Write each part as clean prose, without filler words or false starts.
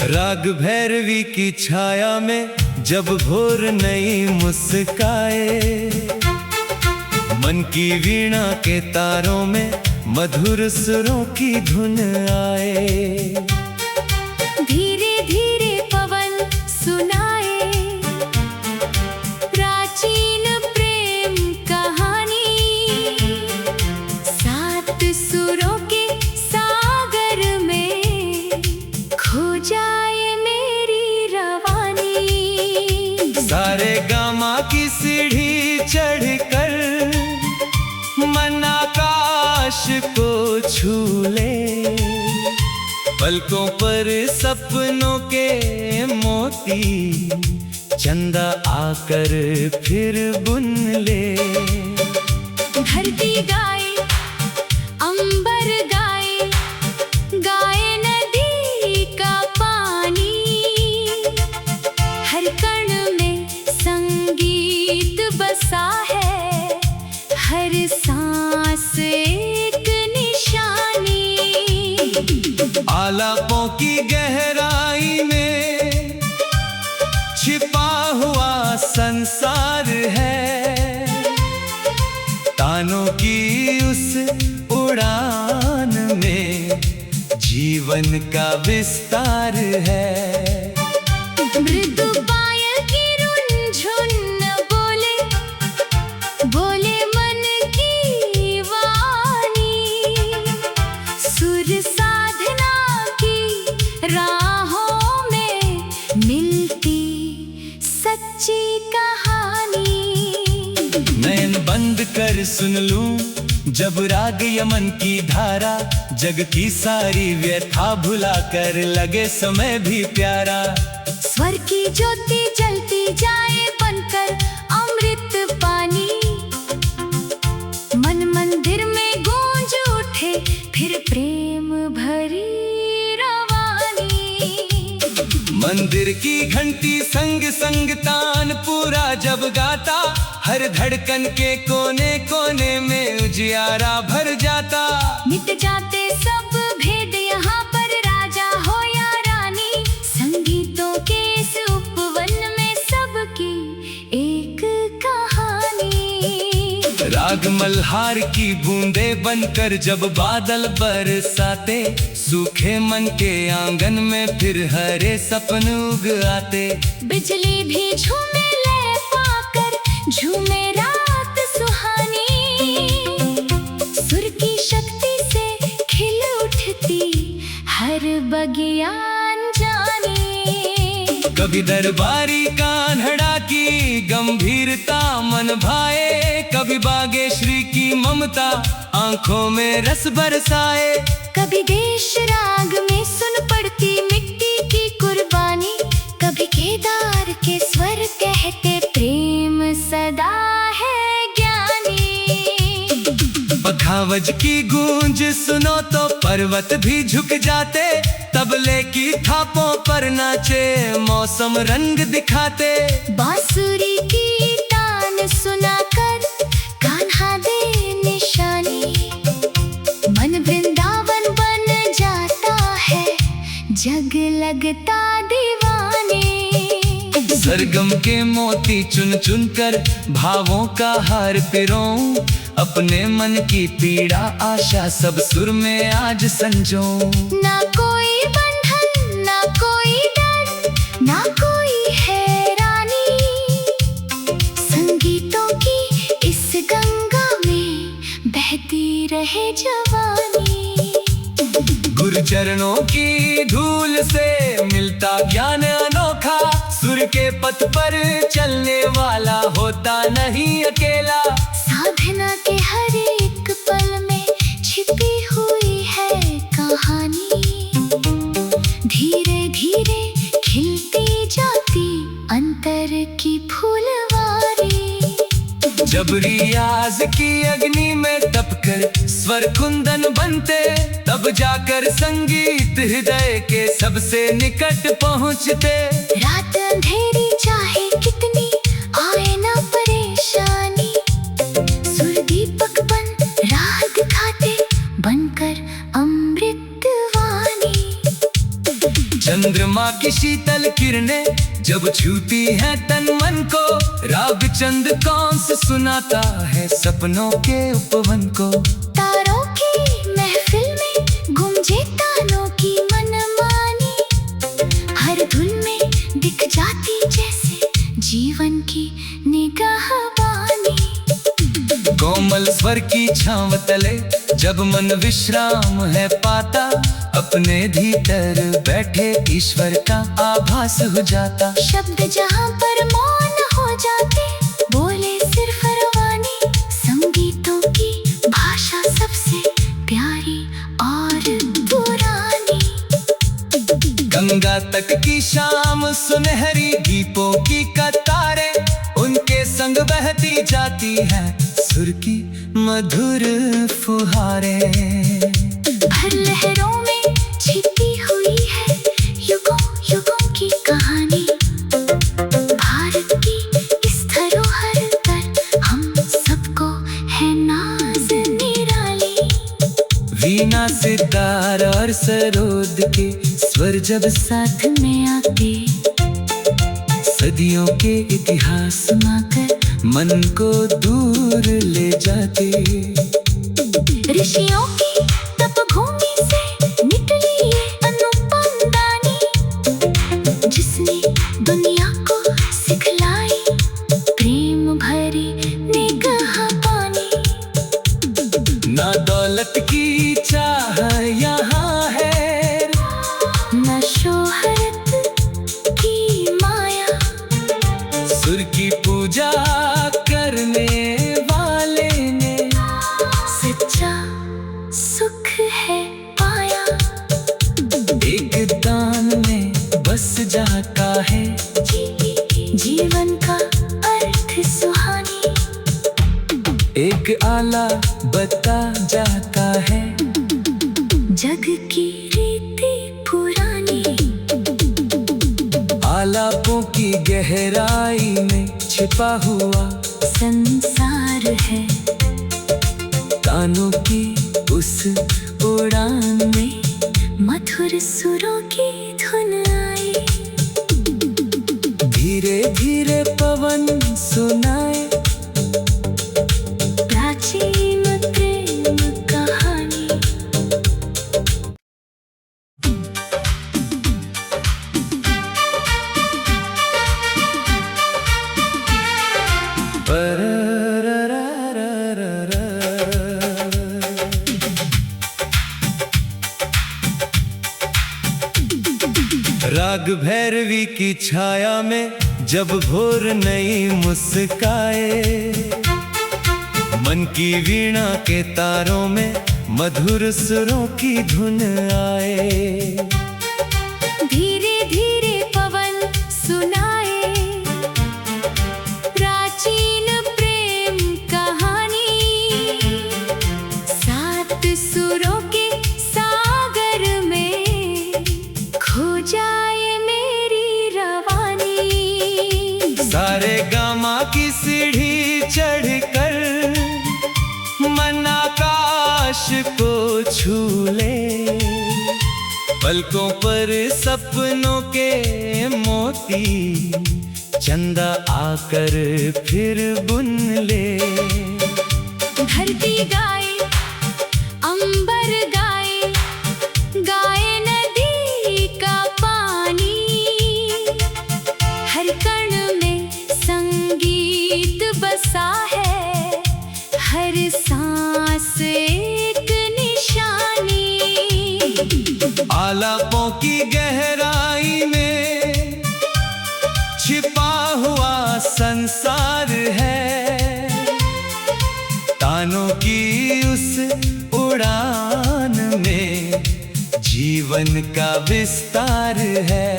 राग भैरवी की छाया में जब भोर नई मुस्काए, मन की वीणा के तारों में मधुर सुरों की धुन आए। धीरे धीरे पवन सुनाए प्राचीन प्रेम कहानी, सात सुरों के सागर में खो जाए मेरी रवानी। सारे गामा की सीढ़ी चढ़कर मन आकाश को छू ले, पलकों पर सपनों के मोती चंदा आकर फिर बुन ले। धरती गाए अंबर गाए, गाए नदी का पानी, हर कण में संगीत बसा है, हर सांस एक निशानी। आलापों की गहराई में छिपा हुआ संसार है, तानों की उस उड़ान में जीवन का विस्तार है। मृदु पायल की रुनझुन बोले, बोले मन की वाणी, सुर साधना की राहों में मिलती सच्ची कहानी। नयन बंद कर सुन लूं जब राग यमन की धारा, जग की सारी व्यथा भुला कर लगे समय भी प्यारा। स्वर की ज्योति जलती जाए बनकर अमृत पानी, मन मंदिर में गूंज उठे फिर प्रेम भरी रवानी। मंदिर की घंटी संग संग तानपुरा जब गाता, हर धड़कन के कोने कोने में उजियारा भर जाता। मिट जाते सब भेद यहाँ पर, राजा हो या रानी, संगीतों के इस उपवन में सबकी एक कहानी। राग मल्हार की बूंदे बनकर जब बादल बरसाते, सूखे मन के आंगन में फिर हरे सपने उग आते। बिजली भी झूमे ले पाकर, झूमे रात सुहानी, सुर की शक्ति से खिल उठती हर बगिया अनजानी। कभी दरबारी कान्हड़ा की गंभीरता मन भाए, कभी बागेश्वरी की ममता आंखों में रस बरसाए। कभी देश राग में सुन पड़ती मिट्टी की कुर्बानी, कभी केदार के स्वर कहते प्रेम सदा है ज्ञानी। पखावज की गूंज सुनो तो पर्वत भी झुक जाते, तबले की थापों पर नाचे मौसम रंग दिखाते। बांसुरी की तान सुनाकर कान्हा दे निशानी, मन वृंदावन बन जाता है, जग लगता दीवानी। सरगम के मोती चुन चुन कर भावों का हार पिरों, अपने मन की पीड़ा आशा सब सुर में आज संजों। ना कोई बंधन ना कोई डर, ना कोई हैरानी, संगीतों की इस गंगा में बहती रहे जवानी। गुरु चरणों की धूल से मिलता ज्ञान अनोखा, सुर के पथ पर चलने वाला होता नहीं अकेला। साधना के हर एक पल में छिपी हुई है कहानी, धीरे धीरे खिलती जाती अंतर की फूलवारी। जब रियाज की अग्नि में तपकर स्वर कुंदन बनते, तब जाकर संगीत हृदय के सबसे निकट पहुँचते। रात अंधेरी चाहे कितनी आए ना परेशानी, सुर दीपक बन राह दिखाते बनकर अमृत वाणी। चंद्रमा की शीतल किरणें जब छूती हैं तन मन को, राग चंद कौन से सुनाता है सपनों के उपवन को। तारों की महफिल में गूंजे तानों की मनमानी, हर धुन में दिख जाती जैसे जीवन की निगाहबानी। कोमल स्वर की छांव तले जब मन विश्राम है पाता, अपने भीतर बैठे ईश्वर का आभास हो जाता। शब्द जहाँ पर मौन हो जाते, बोले सिर्फ रवानी, संगीतों की भाषा सबसे प्यारी और पुरानी। गंगा तक की शाम सुनहरी दीपों की कतारें, उनके संग बहती जाती है सुर की मधुर फुहारें। हर लहरों में छिपी हुई है युगों युगों की कहानी, भारत की इस धरोहर पर हम सबको है नाज निराली। वीणा सितार और सरोद के स्वर जब साथ में आते, सदियों के इतिहास सुनाकर मन को दूर ले जाते। ऋषियों की तपभूमि से निकली ये अनुपम दानी, जिसने दुनिया को सिखलाई प्रेम भरी निगाहबानी। ना दौलत की चाह यहाँ है, न शोहरत की माया, सुर की पूजा करने वाले ने सच्चा सुख है पाया। एक दान में बस जाता है जीवन का अर्थ सुहानी। एक आला बता जाता है जग की रीति पुरानी। आलापों की गहराई में छिपा हुआ संसार है, तानों की उस उड़ान में मधुर सुरों की धुन आई। धीरे धीरे पवन सुनाए प्राचीन प्रेम कहानी। राग भैरवी की छाया में जब भोर नई मुस्काए, मन की वीणा के तारों में मधुर सुरों की धुन आए। धीरे धीरे पवन सुनाए प्राचीन प्रेम कहानी, सात सुरों के सागर में खो जाए मेरी रवानी। सारे गामा की सीढ़ी चढ़कर मन आकाश को छू ले, पलकों पर सपनों के मोती चंदा आकर फिर बुन ले। धरती गाए अंबर गाए, गाए नदी का पानी, हर कण में संगीत बसा है, हर सांस एक निशानी। आलापों की गहराई में छिपा हुआ संसार है, तानों की उस उड़ान में जीवन का विस्तार है।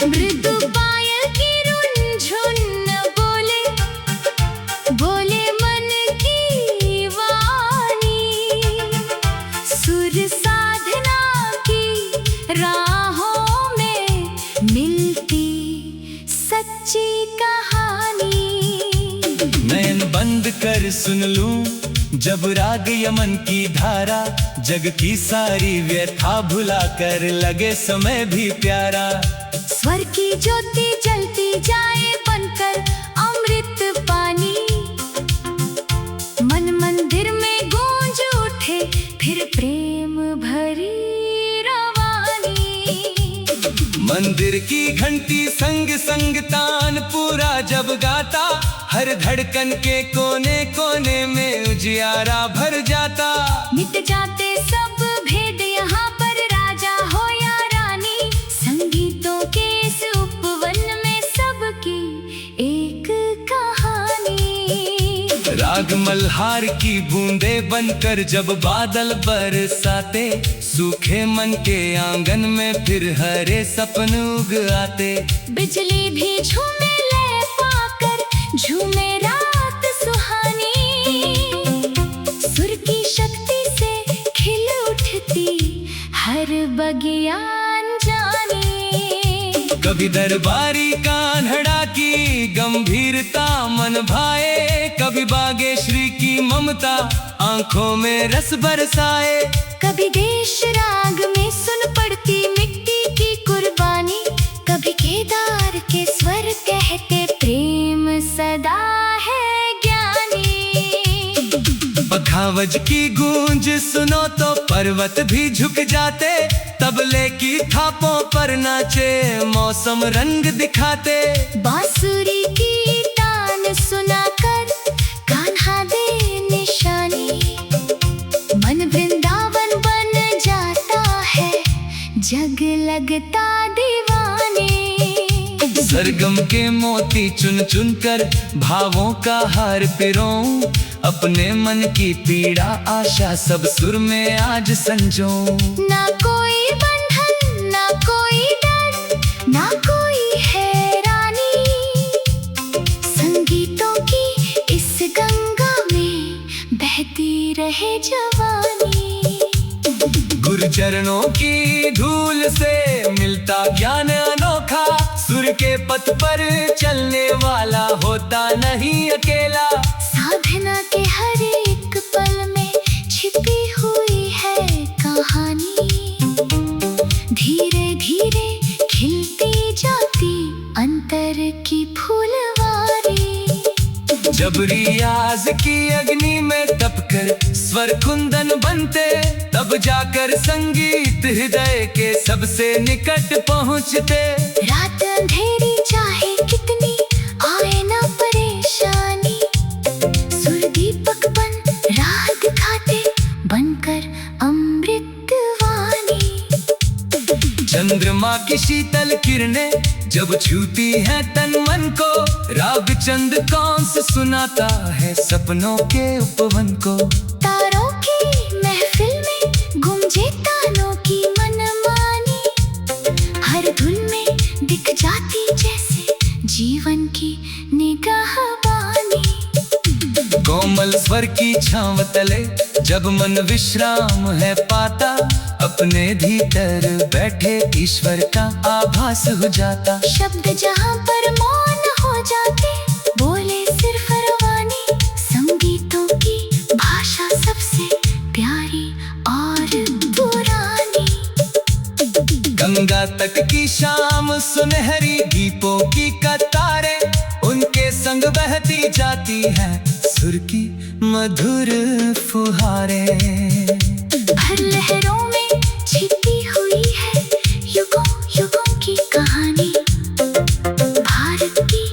मृदु पायल की रुनझुन बोले, बोले मन की वाणी, सुर साधना की राहों में मिलती सच्ची कहानी। नयन बंद कर सुन लूं जब राग यमन की धारा जग की सारी व्यथा भुला कर लगे समय भी प्यारा। स्वर की ज्योति जलती जाए बनकर अमृत पानी, मन मंदिर में गूंज उठे फिर प्रेम भरी रवानी। मंदिर की घंटी संग संग तान पूरा जब गाता, हर धड़कन के कोने कोने में उजियारा भर जाता। मिट जाते सब भेद यहाँ पर, राजा हो या रानी, संगीतों के इस उपवन में सबकी एक कहानी। राग मल्हार की बूंदे बनकर जब बादल बरसाते, सूखे मन के आंगन में फिर हरे सपने उग आते। बिजली भी झूमे ले पाकर, झूमे रात सुहानी, सुर की शक्ति से खिल उठती हर बगिया अनजानी। कभी दरबारी कान्हड़ा की गंभीरता मन भाए, कभी बागेश्वरी की ममता आंखों में रस बरसाए। कभी देश राग में सुन पड़ती मिट्टी की कुर्बानी, कभी केदार के स्वर कहते प्रेम सदा है ज्ञानी। पखावज की गूंज सुनो तो पर्वत भी झुक जाते, तबले की थापों पर नाचे मौसम रंग दिखाते। बांसुरी की तान सुनाकर कान्हा दे निशानी, मन वृंदावन बन जाता है जग लगता दीवाने। सरगम के मोती चुन चुन कर भावों का हार पिरों, अपने मन की पीड़ा आशा सब सुर में आज संजों। ना कोई बंधन ना कोई डर ना कोई हैरानी, संगीतों की इस गंगा में बहती रहे जवानी। गुरु चरणों की धूल से मिलता ज्ञान अनोखा, सुर के पथ पर चलने वाला होता नहीं अकेला। साधना के हर एक पल में छिपी हुई है कहानी, धीरे धीरे खिलती जाती अंतर की फूलवारी। जब रियाज की अग्नि में तपकर स्वर कुंदन बनते, तब जाकर संगीत हृदय के सबसे निकट पहुँचते। रात अंधेरी चाहे कितनी आए ना परेशानी, सुर दीपक बन राह दिखाते बनकर अमृतवाणी। चंद्रमा की शीतल किरणें जब छूती हैं तन मन को, राग चंद कौंस सुनाता है सपनों के उपवन को। तारों की महफिल में गूंजे तानों की मनमानी, हर धुन में दिख जाती जैसे जीवन की निगाहबानी। कोमल स्वर की छांव तले जब मन विश्राम है पाता, अपने भीतर बैठे ईश्वर का आभास हो जाता। शब्द जहाँ पर मौन हो जाते, बोले सिर्फ रवानी, संगीतों की भाषा सबसे प्यारी और पुरानी। गंगा तट की शाम सुनहरी दीपों की कतारें, उनके संग बहती जाती है सुर की मधुर फुहारें। भर लहरों में छिपी हुई है युगों युगों की कहानी, भारत की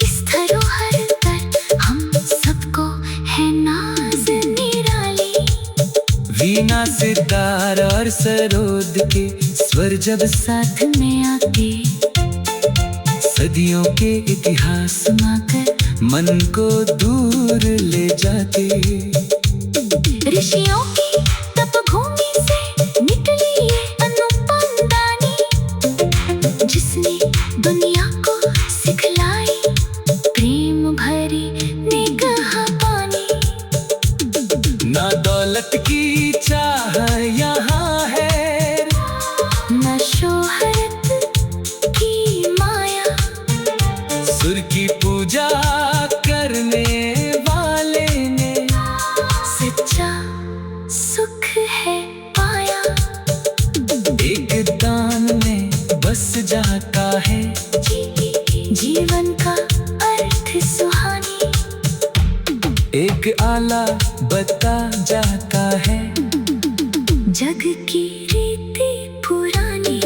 इस धरोहर पर हम सबको है नाज निराली। वीणा सितार और सरोद के स्वर जब साथ में आते, सदियों के इतिहास सुनाकर मन को दूर ले जाते। ऋषियों की तपभूमि से निकली ये अनुपम दानी, जिसने दुनिया को सिखलाई प्रेम भरी निगाहबानी। ना दौलत की चाह यहाँ है, न शोहरत की माया, सुर की पूजा करने वाले ने सच्चा जाता है। जीवन का अर्थ सुहानी एक आला बता जाता है। जग की रीति पुरानी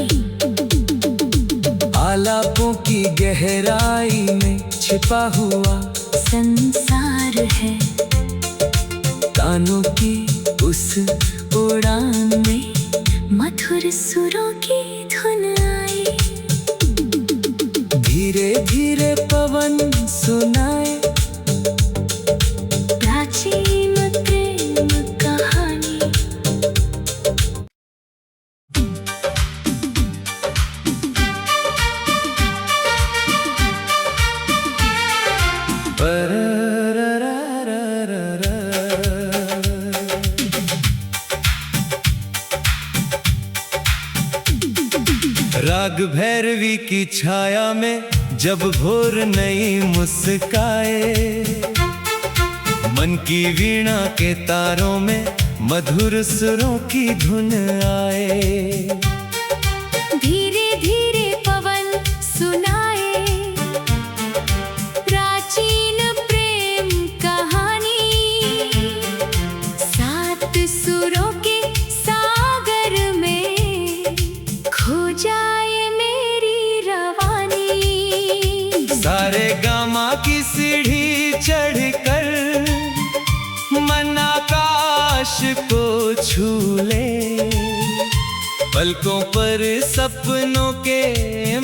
आलापों की गहराई में छिपा हुआ संसार है। तानों की उस उड़ान में मधुर सुरों की धुन आई। धीरे धीरे पवन सुनाए प्राचीन प्रेम कहानी। राग भैरवी की छाया में जब भोर नई मुस्काए, मन की वीणा के तारों में मधुर सुरों की धुन आए। धीरे धीरे पवन सुनाए प्राचीन प्रेम कहानी। सात सुरों के सागर में खो जाए मेरी रवानी। सारे गामा की सीढ़ी चढ़कर मन आकाश को छू ले। पलकों पर सपनों के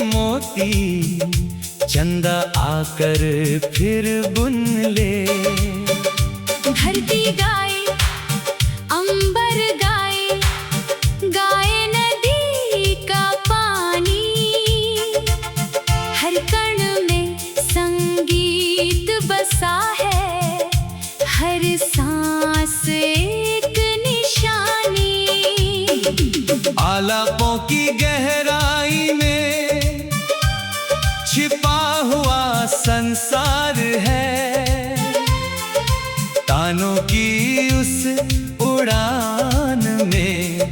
मोती चंदा आकर फिर बुन ले। धरती गाए अंबर गाए, गाए नदी का पानी। हर कण में संगीत बसा है, हर सांस एक निशानी। आलापों की गहराई में छिपा हुआ संसार है। तानों की उस उड़ान में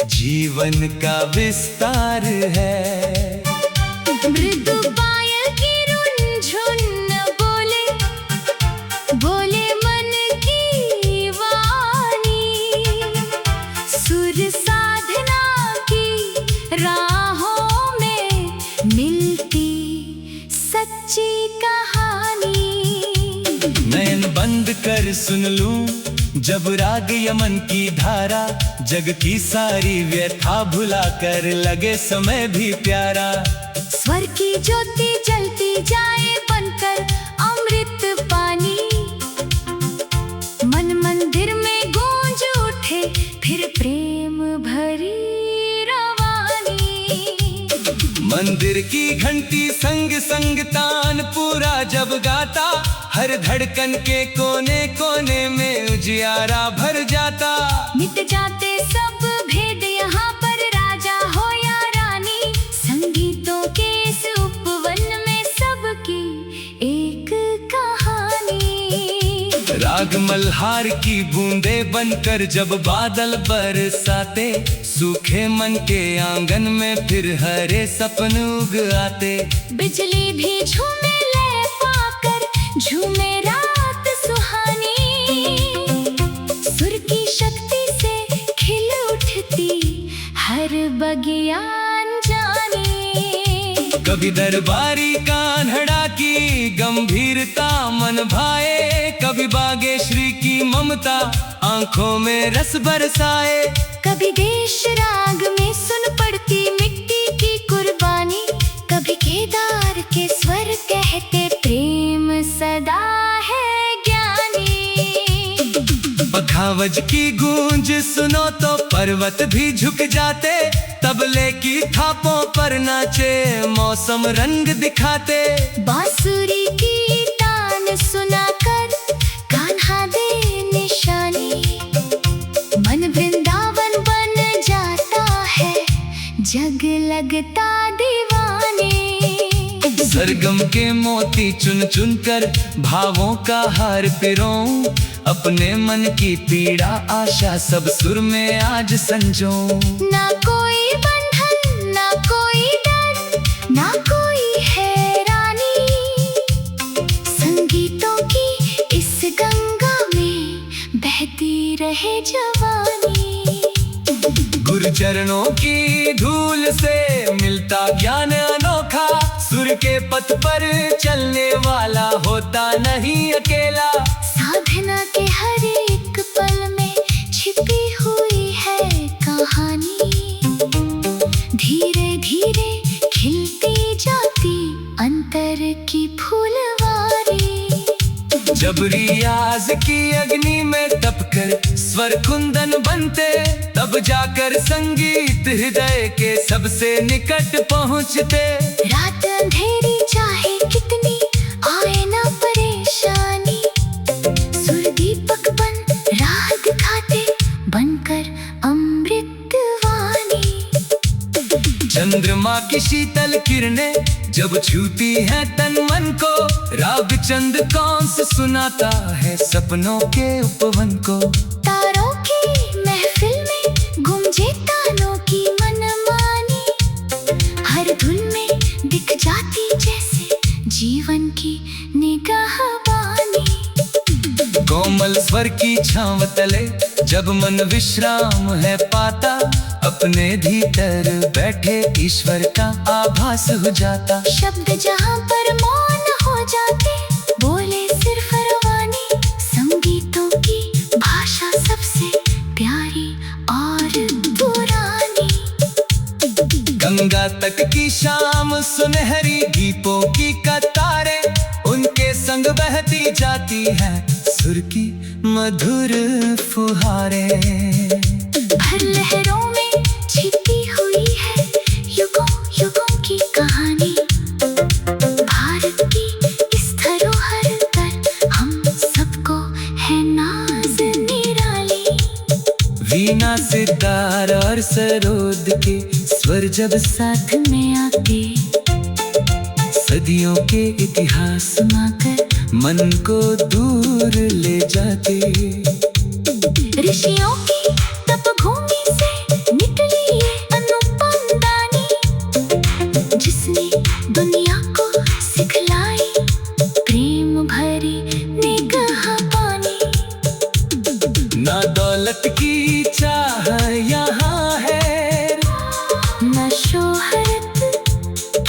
जीवन का विस्तार है। मृदु पायल की रुनझुन बोले, बोले मन की वाणी। सुर साधना की राहों में मिलती सच्ची कहानी। नयन बंद कर सुन लूं जब राग यमन की धारा, जग की सारी व्यथा भुला कर लगे समय भी प्यारा। स्वर की ज्योति जलती जाए बनकर अमृत पानी। मन मंदिर में गूंज उठे फिर प्रेम भरी रवानी। मंदिर की घंटी संग संग तान पूरा जब गाता, हर धड़कन के कोने कोने में उजियारा भर जाता। मिट जाते सब भेद यहाँ पर, राजा हो या रानी। संगीतों के इस उपवन में सबकी एक कहानी। राग मल्हार की बूंदे बनकर जब बादल बरसाते, सूखे मन के आंगन में फिर हरे सपन उग आते। बिजली भी झूमे ले पाकर, झूमे रात सुहानी। सुर की शक्ति से खिल उठती हर बगिया जानी। कभी दरबारी कान्हड़ा की गंभीरता मन भाए, कभी बागेश्वरी की ममता आंखों में रस बरसाए। कभी देश राग में सुन पड़ती मिट्टी की कुर्बानी। कभी केदार के स्वर कहते प्रेम सदा है ज्ञानी। पखावज की गूंज सुनो तो पर्वत भी झुक जाते, तबले की थापों पर नाचे मौसम रंग दिखाते। बांसुरी की तान सुनाकर कान्हा दे निशानी। मन वृंदावन बन जाता है, जग लगता दीवाने। सरगम के मोती चुन चुन कर भावों का हार पिरों, अपने मन की पीड़ा आशा सब सुर में आज संजो। ना कोई बंधन ना कोई डर, रहे जवानी। गुरु चरणों की धूल से मिलता ज्ञान अनोखा, सुर के पथ पर चलने वाला होता नहीं अकेला। साधना के हर एक पल में छिपी हुई है कहानी, धीरे धीरे खिलती जाती अंतर की फूलवारी। जब रियाज की अग्नि में तपकर स्वर कुंदन बनते, तब जाकर संगीत हृदय के सबसे निकट पहुँचते। रात अंधेरी चाहे कितनी आए ना परेशानी, सुर दीपक बन राह दिखाते बनकर अमृतवाणी। चंद्रमा की शीतल किरणें जब छूती हैं तन मन को, राग चंद कौंस सुनाता है सपनों के उपवन को। तारों की महफिल में गूंजे तानों की मनमानी, हर धुन में दिख जाती जैसे जीवन की निगाहबानी। कोमल स्वर की छांव तले जब मन विश्राम है पाता, अपने भीतर बैठे ईश्वर का आभास हो जाता। शब्द जहाँ पर मौन हो जाते, बोले सिर्फ रवानी। संगीतों की भाषा सबसे प्यारी और पुरानी। गंगा तक की शाम सुनहरी दीपों की कतारें, उनके संग बहती जाती है सुर की मधुर फुहारें। हर लहरों में छिपी हुई है युगों युगों की कहानी, भारत की इस धरोहर पर हम सबको है नाज निराली। वीणा सितार और सरोद के स्वर जब साथ में आते, सदियों के इतिहास सुनाकर मन को दूर ले जाते। ऋषियों की तपभूमि से निकली ये अनुपम दानी, जिसने दुनिया को सिखलाई प्रेम भरी निगाहबानी। ना दौलत की चाह यहाँ है, न शोहरत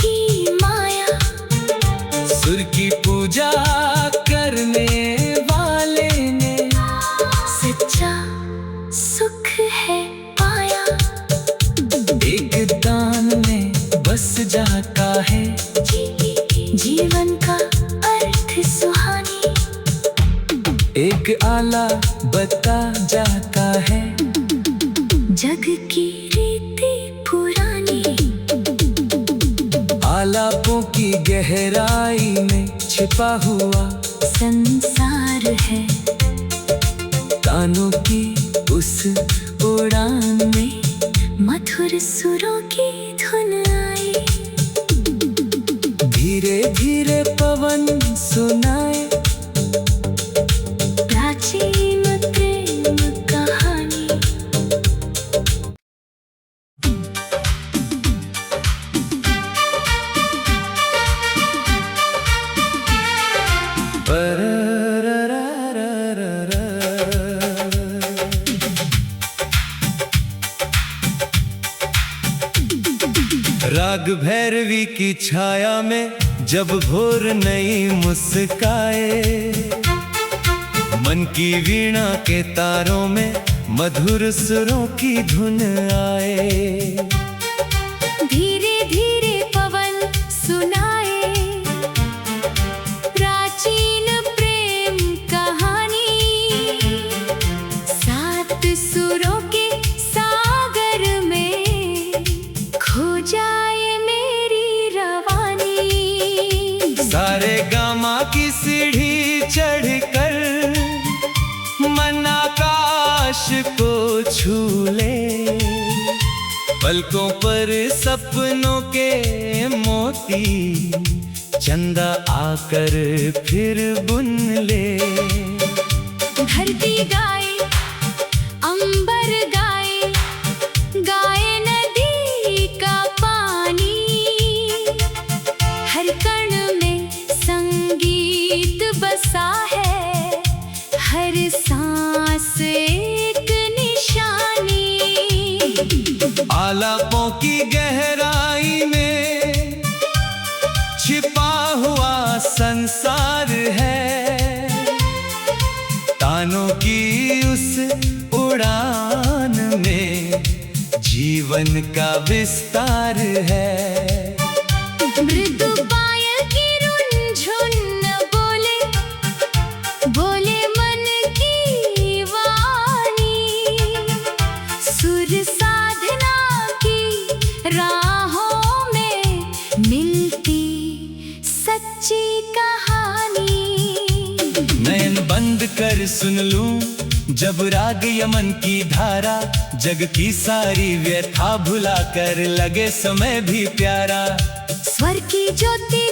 की माया, सुर की पूजा करने वाले ने सच्चा सुख है पाया। एक दान में बस जाता है जीवन का अर्थ सुहानी। एक आला बता जाता है जग की रीति पुरानी। आलापों की गहराई में छिपा हुआ संसार है, तानों की उस उड़ान में मधुर सुरों की धुन आई। धीरे धीरे पवन सुनाए प्राचीन प्रेम कहानी। राग भैरवी की छाया में जब भोर नई मुस्काए, मन की वीणा के तारों में मधुर सुरों की धुन आए। धीरे धीरे पवन सुनाए प्राचीन प्रेम कहानी। सात सुरों के सागर में खो जाए मेरी रवानी। सारे गामा की सीढ़ी चढ़कर मन आकाश को छू ले, पलकों पर सपनों के मोती चंदा आकर फिर बुन ले। धरती गाए अंबर गाए, गाए नदी का पानी। हर कण में संगीत बसा है, हर सांस एक आलापों की गहराई में छिपा हुआ संसार है, तानों की उस उड़ान में जीवन का विस्तार है। मृदु पायल की रुनझुन बोले, बोले मन की वाणी। सुर साधना की राहों में मिलती सच्ची कहानी। नयन बंद कर सुन लूं जब राग यमन की धारा, जग की सारी व्यथा भुला कर लगे समय भी प्यारा। स्वर की ज्योति